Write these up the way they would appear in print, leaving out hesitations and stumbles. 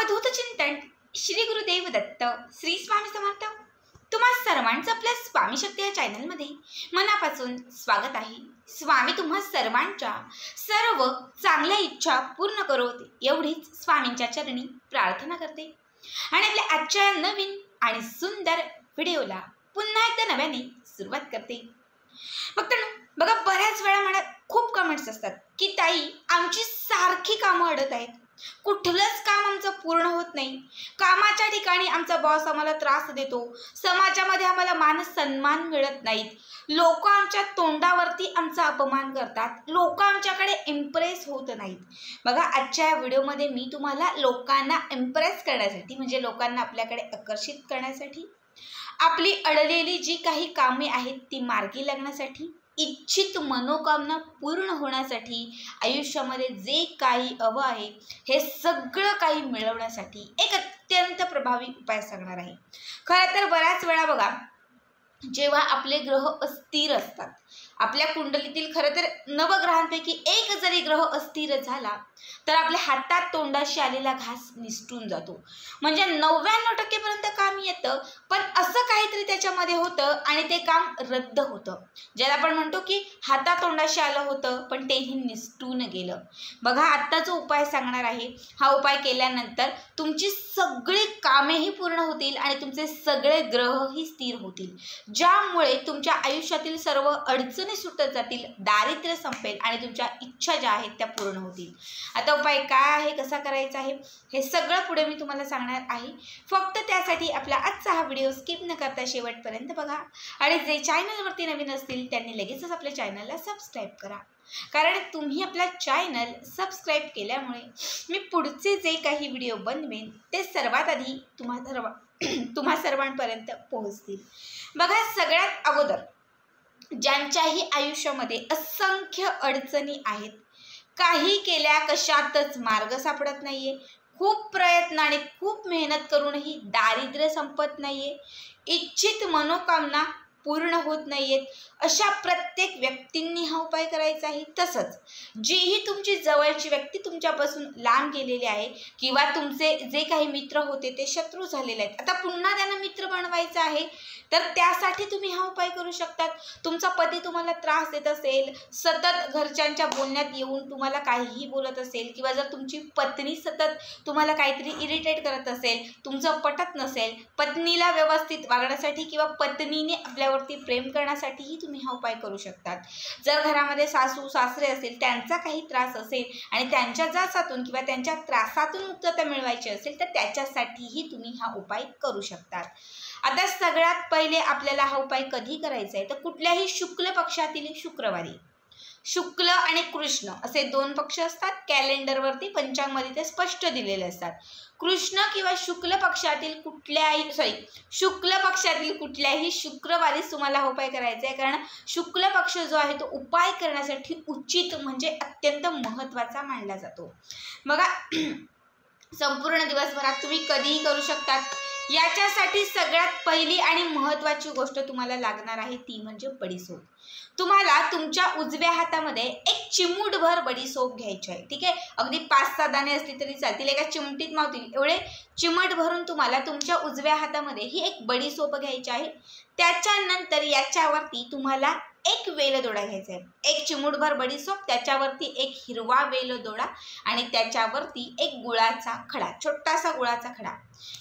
अवधूत चिंतन श्री गुरुदेव दत्त श्री स्वामी समर्थ। तुम्हा सर्वांचं आपल्या स्वामी शक्ती या चॅनलमध्ये मनापासून स्वागत आहे। स्वामी तुम्हा सर्वांच्या सर्व चांगल्या इच्छा पूर्ण करोत एवढीच स्वामींच्या चरणी प्रार्थना करते आणि आपल्या आजच्या नवीन आणि सुंदर व्हिडिओला पुन्हा एकदा नव्याने सुरुवात करते। बघा बऱ्याच वेळा मला खूप कमेंट्स असतात की ताई आमची सारखी कामं अडत आहेत, कुठलंच काम आमचं पूर्ण होत नाही, कामाच्या ठिकाणी आमचा बॉस आम्हाला त्रास देतो, समाजामध्ये आम्हाला मान सन्मान मिळत नाहीत, लोक आमच्या तोंडावरती आमचा अपमान करतात, लोक आमच्याकडे इम्प्रेस होत नाहीत। बघा आजच्या या व्हिडिओमध्ये मी तुम्हाला लोकांना इम्प्रेस करण्यासाठी म्हणजे लोकांना आपल्याकडे आकर्षित करण्यासाठी, आपली अडलेली जी काही कामे आहेत ती मार्गी लागण्यासाठी, इच्छित मनोकामना पूर्ण होण्यासाठी, आयुष्यामध्ये जे काही हवं आहे हे सगळं काही मिळवण्यासाठी एक अत्यंत प्रभावी उपाय सांगणार आहे। खरं तर बऱ्याच वेळा बघा जेव्हा आपले ग्रह अस्थिर असतात, आपल्या कुंडलीतील खरं तर नवग्रहांपैकी एक जरी ग्रह अस्थिर झाला तर आपल्या हातात तोंडाशी आलेला घास निसटून जातो, म्हणजे 99% पर्यंत काम येतं पण असं काहीतरी त्याच्यामध्ये होतं आणि ते काम रद्द होतं, ज्याला आपण म्हणतो की हातातोंडाशी आलं होतं पण तेही निसटून गेलं। बघा आत्ता जो उपाय सांगणार आहे हा उपाय केल्यानंतर तुमची सगळी कामेही पूर्ण होतील आणि तुमचे सगळे ग्रहही स्थिर होतील, ज्यामुळे तुमच्या आयुष्यातील सर्व अडचणी सुटत जातील, दारिद्र्य संपेल आणि तुमच्या इच्छा ज्या आहेत त्या पूर्ण होतील। आता उपाय काय आहे, कसा करायचा आहे हे सगळं पुढे मी तुम्हाला सांगणार आहे। फक्त त्यासाठी आपला आजचा हा व्हिडिओ स्किप न करता शेवटपर्यंत बघा आणि जे चॅनलवरती नवीन असतील त्यांनी लगेचच आपल्या चॅनलला सबस्क्राईब करा, कारण तुम्ही आपला चॅनल सबस्क्राईब केल्यामुळे मी पुढचे जे काही व्हिडिओ बनवेन ते सर्वात आधी तुम्हा सर्वांपर्यंत पोहोचतील। बघा सगळ्यात अगोदर ज्यांच्याही आयुष्यामध्ये असंख्य अडचणी आहेत, काही केल्या कशातच मार्ग सापडत नाहीये, खूप प्रयत्न आणि खूप मेहनत करूनही दारिद्र्य संपत नाहीये, इच्छित मनोकामना पूर्ण होत नाहीयेत, अशा प्रत्येक व्यक्तींनी हा उपाय करायचा आहे। तसंच जीही तुमची जवळची व्यक्ती तुमच्यापासून लांब गेलेली आहे किंवा तुमचे जे काही मित्र होते ते शत्रू झालेले आहेत, आता पुन्हा त्यांना मित्र बनवायचं आहे तर त्यासाठी तुम्ही हा उपाय करू शकतात। तुमचा पती तुम्हाला त्रास देत असेल, सतत घरच्यांच्या बोलण्यात येऊन तुम्हाला काहीही बोलत असेल किंवा जर तुमची पत्नी सतत तुम्हाला काहीतरी इरिटेट करत असेल, तुमचं पटत नसेल, पत्नीला व्यवस्थित वागण्यासाठी किंवा पत्नीने आपल्यावरती प्रेम करण्यासाठीही तुम्ही हा उपाय करू शकतात। जर घरामध्ये सासू सासरे असेल, त्यांचा काही त्रास असेल आणि त्यांच्या जाचातून किंवा त्यांच्या त्रासातून मुक्तता मिळवायची असेल तर त्याच्यासाठीही तुम्ही हा उपाय करू शकतात। आता सगळ्यात पहिले आपल्याला हा उपाय कधी करायचा आहे तर कुठल्याही शुक्ल पक्षातील शुक्रवारी, शुक्ल आणि कृष्ण असे दोन पक्ष असतात, कॅलेंडरवरती पंचांगमध्ये ते स्पष्ट दिलेले असतात। कृष्ण किंवा शुक्ल पक्षातील कुठल्याही शुक्रवारीच तुम्हाला हा उपाय करायचा आहे, कारण शुक्ल पक्ष जो आहे तो उपाय करण्यासाठी उचित म्हणजे अत्यंत महत्त्वाचा मानला जातो। बघा संपूर्ण दिवसभरात तुम्ही कधीही करू शकतात। याच्यासाठी सगळ्यात पहिली आणि महत्त्वाची गोष्ट तुम्हाला लागणार आहे ती म्हणजे बडीसोप। तुम्हाला तुमच्या उजव्या हातामध्ये एक चिमूटभर बडीसोप घ्यायची आहे, ठीक आहे, अगदी 5-6 दाणे असली तरी चालतील, एका चिमटीत मावतील एवढे चिमट भरून तुम्हाला तुमच्या उजव्या हातामध्ये ही एक बडीसोप घ्यायची आहे। त्याच्यानंतर याच्यावरती तुम्हाला एक वेलदोडा घ्यायचा आहे, एक चिमूटभर बडीसोप, त्याच्यावरती एक हिरवा वेलदोडा आणि त्याच्यावरती एक गुळाचा खडा, छोटासा गुळाचा खडा,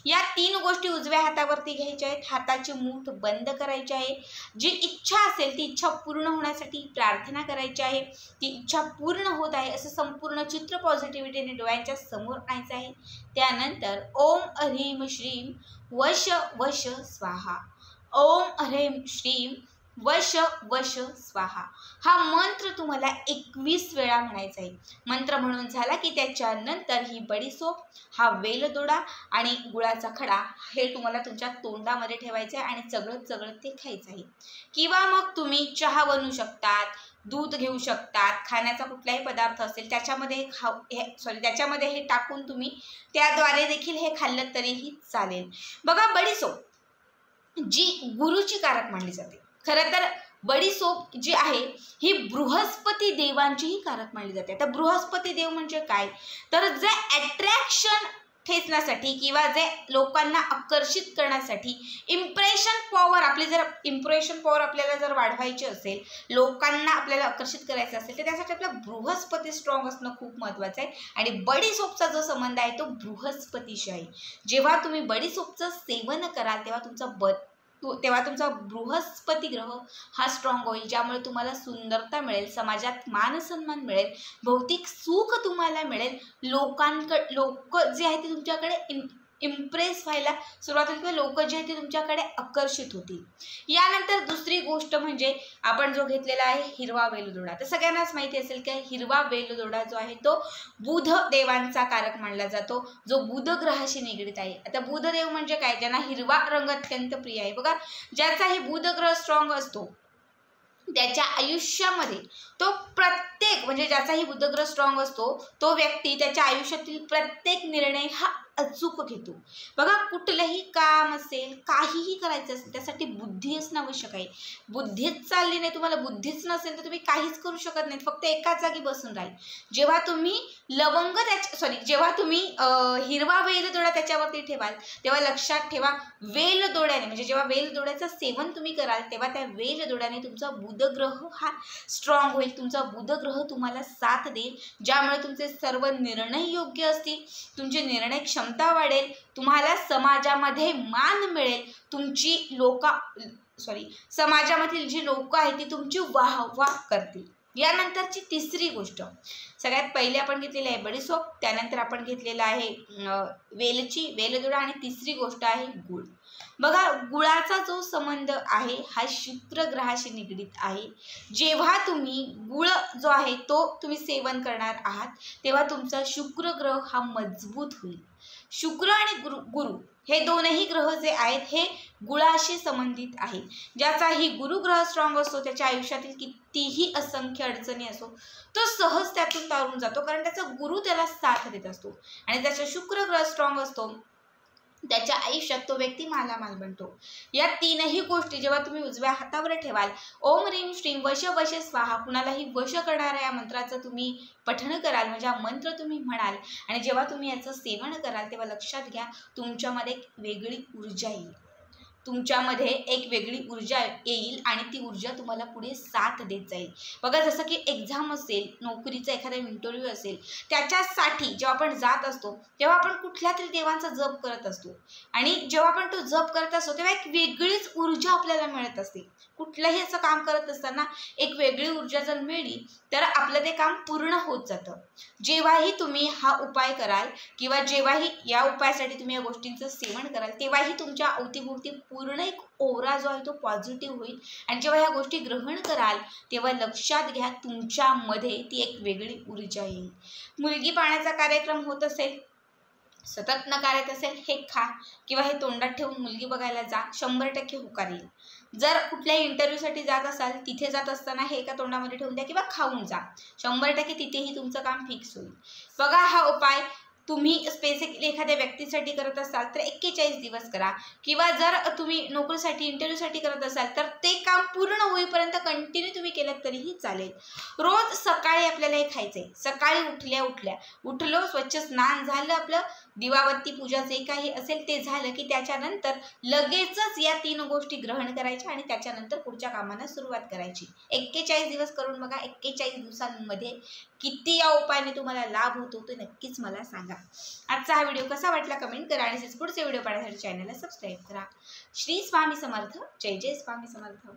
या 3 गोष्टी उजव्या हातावरती घ्यायच्या आहेत। हाताची मूठ बंद करायची आहे, जी इच्छा असेल ती इच्छा पूर्ण होण्यासाठी प्रार्थना करायची आहे, ती इच्छा पूर्ण होत आहे असं संपूर्ण चित्र पॉझिटिव्हिटीने डोळ्यांच्या समोर आणायचं आहे। त्यानंतर ओम ह्रीम श्रीम वश वश स्वाहा, ओम ह्रीम श्रीम वश वश स्वाहा हा मंत्र तुम्हाला 21 वेळा म्हणायचा आहे। मंत्र म्हणून झाला की त्याच्यानंतर ही बडीसोप, हा वेलदोडा आणि गुळाचा खडा हे तुम्हाला तुमच्या तोंडामध्ये ठेवायचं आहे आणि चगळत ते खायचं आहे, किंवा मग तुम्ही चहा बनवू शकतात, दूध घेऊ शकतात, खाण्याचा कुठलाही पदार्थ असेल त्याच्यामध्ये हे टाकून तुम्ही त्याद्वारे देखील हे खाल्लं तरीही चालेल। बघा बडीसोप जी गुरुची कारक मानली जाते, खरं तर बडीसोप जी आहे ही बृहस्पती देवांचीही कारक मानली जाते। आता बृहस्पती देव म्हणजे काय तर जे अट्रॅक्शन ठेचण्यासाठी किंवा जे लोकांना आकर्षित करण्यासाठी इम्प्रेशन पॉवर आपल्याला जर वाढवायची असेल, लोकांना आपल्याला आकर्षित करायचं असेल, तर त्यासाठी आपला बृहस्पती स्ट्रॉंग असणं खूप महत्त्वाचं आहे. आणि बडीसोपचा जो संबंध आहे तो बृहस्पतीशी आहे. जेव्हा तुम्ही बडीसोपचं सेवन कराल तेव्हा तुमचा बृहस्पती ग्रह हा स्ट्रॉंग होईल, ज्यामुळे तुम्हाला सुंदरता मिळेल, समाजात मान सन्मान मिळेल, भौतिक सुख तुम्हाला मिळेल, लोक जे आहेत ते तुमच्याकडे इम्प्रेस व्हायला सुरुवात होईल किंवा लोक जे आहेत ते तुमच्याकडे आकर्षित होतील. यानंतर दुसरी गोष्ट म्हणजे आपण जो घेतलेला आहे हिरवा वेलदोडा. तर सगळ्यांनाच माहिती असेल की हिरवा वेलदोडा जो आहे तो बुध देवांचा कारक मानला जातो, जो बुध ग्रहाशी निगडीत आहे. आता बुध देव म्हणजे काय? ज्यांना हिरवा रंग अत्यंत प्रिय आहे. बघा, ज्याचा हे बुध ग्रह स्ट्रॉंग असतो त्याच्या आयुष्यामध्ये ज्याचाही बुधग्रह स्ट्रॉंग असतो तो व्यक्ती त्याच्या आयुष्यातील प्रत्येक निर्णय हा अचूक घेतो. बघा, कुठलंही काम असेल, काहीही करायचं असेल, त्यासाठी बुद्धी असणं आवश्यक आहे. बुद्धीच चालली नाही, तुम्हाला बुद्धीच नसेल तर तुम्ही काहीच करू शकत नाही, फक्त एकाच जागी बसून राहील. जेव्हा तुम्ही जेव्हा तुम्ही हिरवा वेलदोडा त्याच्यावरती ठेवाल तेव्हा लक्षात ठेवा, वेलदोड्याने म्हणजे जेव्हा वेलदोड्याचं सेवन तुम्ही कराल तेव्हा त्या वेलदोड्याने तुमचा बुधग्रह हा स्ट्रॉंग होईल, तुमचा बुधग्रह तुम्हाला साथ देईल, ज्यामुळे तुमचे सर्व निर्णय योग्य असतील, तुमचे निर्णय क्षमता वाढेल, तुम्हाला समाजामध्ये मान मिळेल, समाजामधील जी लोक आहेत ती तुमची वाहवा करतील. यानंतरची तिसरी गोष्ट, सगळ्यात पहिले आपण घेतलेली आहे बडीसोप, त्यानंतर आपण घेतलेला आहे वेलदोडा आणि तिसरी गोष्ट आहे गुळ. बघा, गुळाचा जो संबंध आहे हा शुक्र ग्रहाशी निगडीत आहे. जेव्हा तुम्ही गुळ जो आहे तो तुम्ही सेवन करणार आहात तेव्हा तुमचा शुक्र ग्रह हा मजबूत होईल. शुक्र आणि गुरु हे दोनही ग्रह जे आहेत हे गुळाशी संबंधित आहेत. ज्याचाही गुरुग्रह स्ट्रॉंग असतो त्याच्या आयुष्यातील कितीही असंख्य अडचणी असो तो सहज त्यातून तारून जातो, कारण त्याचा गुरु त्याला साथ देत असतो. आणि त्याचा शुक्र ग्रह स्ट्रॉंग असतो त्याच्या आयुष्यात तो व्यक्ती मालामाल बनतो. या तीनही गोष्टी जेव्हा तुम्ही उजव्या हातावर ठेवाल, ओम ह्रीम श्रीम वश वश स्वाहा, कुणालाही वश करणाऱ्या या मंत्राचं तुम्ही पठण कराल, म्हणजे हा मंत्र तुम्ही म्हणाल आणि जेव्हा तुम्ही याचं सेवन कराल तेव्हा लक्षात घ्या, तुमच्यामध्ये एक वेगळी ऊर्जा येईल, आणि ती ऊर्जा तुम्हाला पुढे साथ देत जाईल. बघा, जसं की एक्झाम असेल, नोकरीचा एखादा इंटरव्ह्यू असेल, त्याच्यासाठी जेव्हा आपण जात असतो तेव्हा आपण कुठल्या तरी देवांचा जप करत असतो आणि जेव्हा आपण तो जप करत असतो तेव्हा एक वेगळीच ऊर्जा आपल्याला मिळत असते. कुठलंही असं काम करत असताना एक वेगळी ऊर्जा जर मिळली तर आपलं ते काम पूर्ण होत जातं. जेव्हाही तुम्ही हा उपाय कराल किंवा जेव्हाही या उपायासाठी तुम्ही या गोष्टींचं सेवन कराल तेव्हाही तुमच्या अवतीभोवती पूर्ण एक ओरा जो आहे तो पॉझिटिव्ह होईल. आणि जेव्हा ह्या गोष्टी ग्रहण कराल तेव्हा लक्षात घ्या, तुमच्यामध्ये ती एक वेगळी ऊर्जा येईल. मुलगी पाहण्याचा कार्यक्रम होत असेल, सतत नकारत असेल, हे खा किंवा हे तोंडात ठेवून मुलगी बघायला जा, 100% होकार येईल. जर कुठल्याही इंटरव्ह्यूसाठी जात असाल, तिथे जात असताना हे एका तोंडामध्ये ठेवून द्या किंवा खाऊन जा, 100% तिथेही तुमचं काम फिक्स होईल. बघा, हा उपाय तुम्ही स्पेसिफिकली एखाद्या व्यक्तीसाठी करत असाल तर 41 दिवस करा, किंवा जर तुम्ही नोकरीसाठी इंटरव्ह्यूसाठी करत असाल तर ते काम पूर्ण होईपर्यंत कंटिन्यू तुम्ही केलं तरीही चालेल. रोज सकाळी आपल्याला हे खायचं आहे. सकाळी उठलो, स्वच्छ स्नान झालं, आपलं दिवाबत्ती पूजा जे काही असेल ते झालं की त्याच्यानंतर लगेचच या 3 गोष्टी ग्रहण करायच्या आणि त्याच्यानंतर पुढच्या कामांना सुरुवात करायची. 41 दिवस करून बघा, 41 दिवसांमध्ये किती या उपायाने तुम्हाला लाभ होतो ते नक्कीच मला सांगा. आजचा हा व्हिडिओ कसा वाटला कमेंट करा आणि पुढचे व्हिडिओ पाहण्यासाठी चॅनलला सबस्क्राईब करा. श्री स्वामी समर्थ. जय जय स्वामी समर्थ.